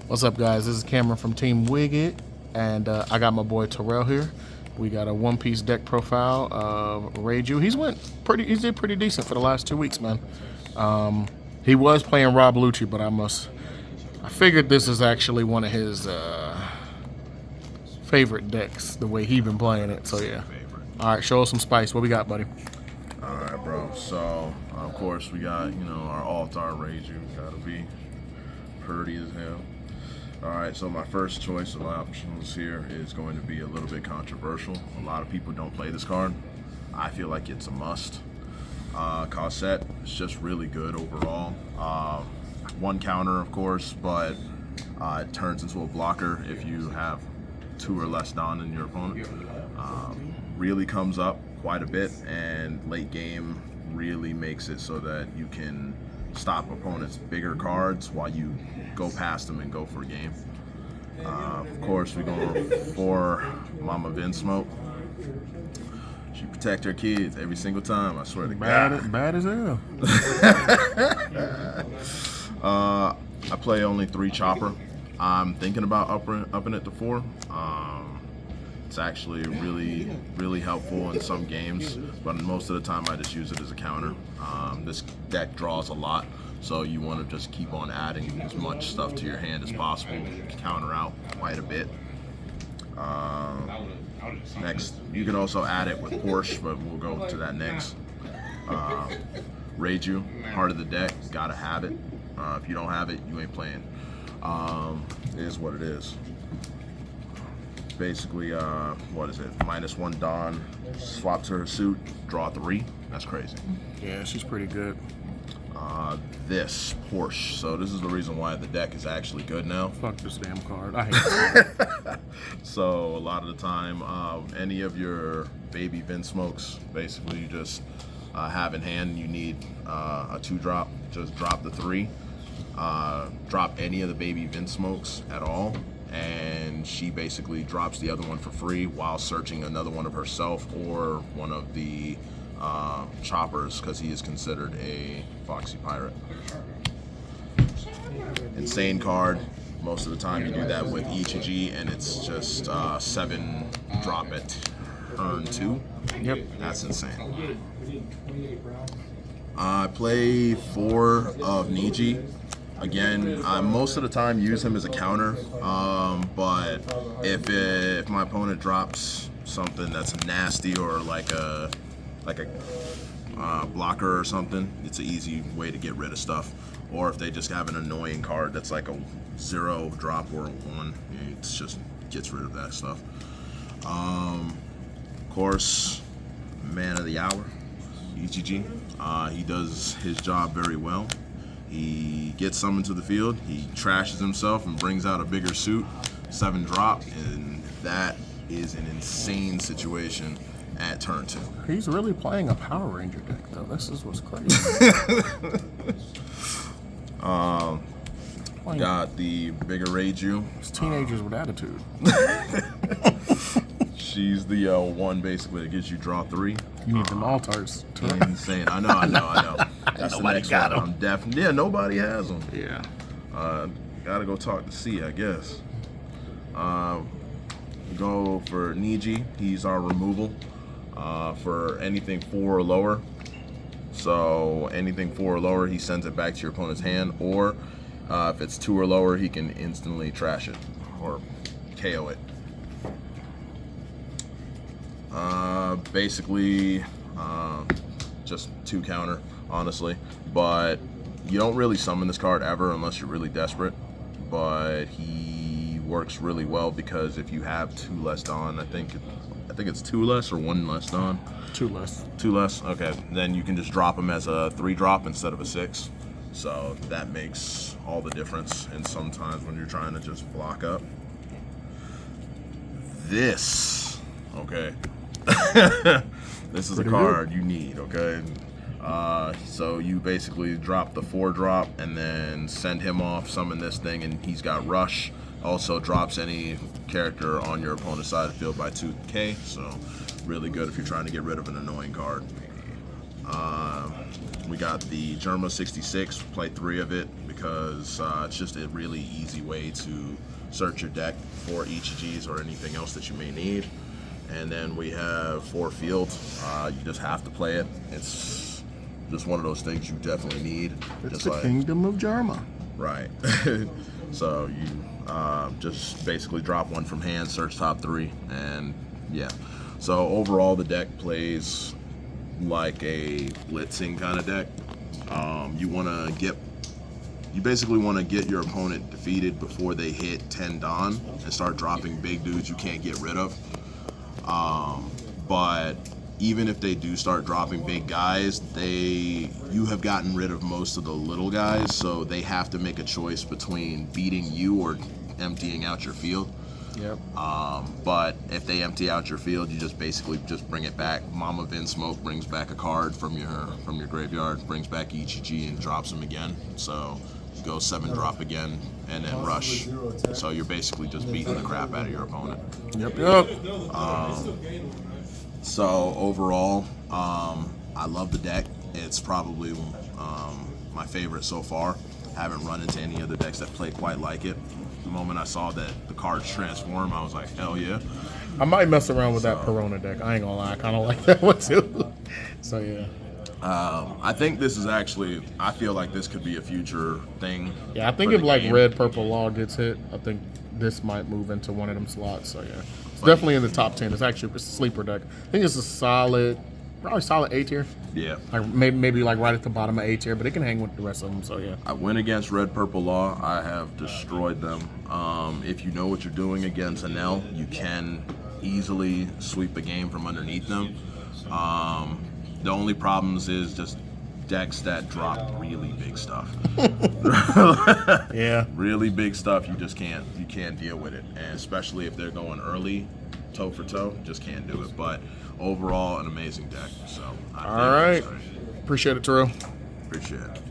What's up, guys? This is Cameron from Team Wigget, and I got my boy Terrell here. We got a one-piece deck profile of Reiju. He did pretty decent for the last 2 weeks, man. He was playing Rob Lucci, but I figured this is actually one of his favorite decks, the way he been playing it. So yeah. All right, show us some spice. What we got, buddy? All right, bro. So of course we got our all-star Reiju. Gotta be pretty as hell. All right, so my first choice of options here is going to be a little bit controversial. A lot of people don't play this card. I feel like it's a must. Cossette is just really good overall. One counter, of course, but it turns into a blocker if you have 2 or less Don in your opponent. Really comes up quite a bit, and late game really makes it so that you can stop opponents' bigger cards while you go past them and go for a game. Of course, we're going for Mama Vinsmoke. She protect her kids every single time, I swear to God. Bad as hell. I play only 3 chopper. I'm thinking about upping it to 4. It's actually really helpful in some games, but most of the time I just use it as a counter. This deck draws a lot, so you want to just keep on adding as much stuff to your hand as possible, counter out quite a bit. Next, you can also add it with Porsche, but we'll go to that next. Reiju, heart of the deck, gotta have it. If you don't have it, you ain't playing. It is what it is. Basically, what is it? -1 Dawn, swap to her suit, draw 3. That's crazy. Yeah, she's pretty good. This Porsche. So this is the reason why the deck is actually good now. Fuck this damn card. I hate this. So a lot of the time, any of your baby Vinsmokes, basically you just have in hand. You need a 2-drop. Just drop the 3. Drop any of the baby Vinsmokes at all, and she basically drops the other one for free while searching another one of herself or one of the choppers, because he is considered a Foxy Pirate. Insane card. Most of the time you do that with Ichiji, and it's just 7 drop at turn 2. Yep. That's insane. I play 4 of Niji. Again, I most of the time use him as a counter, but if my opponent drops something that's nasty or like a blocker or something, it's an easy way to get rid of stuff. Or if they just have an annoying card that's like a 0 drop or a 1, it just gets rid of that stuff. Of course, man of the hour, Ichiji. He does his job very well. He gets summoned to the field, he trashes himself and brings out a bigger suit, 7 drop, and that is an insane situation at turn 2. He's really playing a Power Ranger deck, though. This is what's crazy. Got the bigger Reiju. It's teenagers with attitude. She's the one basically that gives you draw 3. You need them altars. Insane. I know. That's Nobody the next got one. them. I'm definitely. Yeah, nobody has them. Yeah. Gotta go talk to C, I guess. Go for Niji. He's our removal for anything 4 or lower. So anything 4 or lower, he sends it back to your opponent's hand, or if it's 2 or lower, he can instantly trash it or KO it. Basically, just 2 counter, honestly. But you don't really summon this card ever unless you're really desperate. But he works really well because if you have 2 less Dawn, I think it's 2 less or 1 less Dawn. 2 less. 2 less. Okay, then you can just drop him as a 3-drop instead of a 6. So that makes all the difference. And sometimes when you're trying to just block up, this, okay. This is a card you need, okay? So you basically drop the 4-drop and then send him off, summon this thing, and he's got Rush. Also drops any character on your opponent's side of the field by 2k, so really good if you're trying to get rid of an annoying card. We got the Germa 66. Play 3 of it because it's just a really easy way to search your deck for EGGs or anything else that you may need. And then we have 4 field. You just have to play it. It's just one of those things you definitely need. It's just the like, Kingdom of Germa. Right. So you just basically drop 1 from hand, search top 3, and yeah. So overall, the deck plays like a blitzing kind of deck. You basically want to get your opponent defeated before they hit 10 Dawn and start dropping big dudes you can't get rid of. But even if they do start dropping big guys, you have gotten rid of most of the little guys, so they have to make a choice between beating you or emptying out your field. Yep. But if they empty out your field, you just basically just bring it back. Mama Vin Smoke brings back a card from your graveyard, brings back EGG and drops them again. So you go 7 drop again and then rush. So you're basically just beating the crap out of your opponent. Yep. So overall, I love the deck. It's probably my favorite so far. Haven't run into any other decks that play quite like it. The moment I saw that the cards transform, I was like, hell yeah. I might mess around with that Perona deck. I ain't gonna lie, I kind of like that one too. So yeah. I think this is actually, I feel like this could be a future thing. Yeah, I think if like red, purple law gets hit, I think this might move into one of them slots. So yeah, it's definitely in the top 10. It's actually a sleeper deck. I think it's a solid, probably solid A tier. Yeah. Like maybe like right at the bottom of A tier, but it can hang with the rest of them. So yeah. I went against red, purple law. I have destroyed them. If you know what you're doing against Anel, you can easily sweep a game from underneath them. The only problems is just decks that drop really big stuff. Yeah. Really big stuff, you can't deal with it. And especially if they're going early, toe for toe, just can't do it. But overall, an amazing deck. So all right. Appreciate it, Terrell. Appreciate it.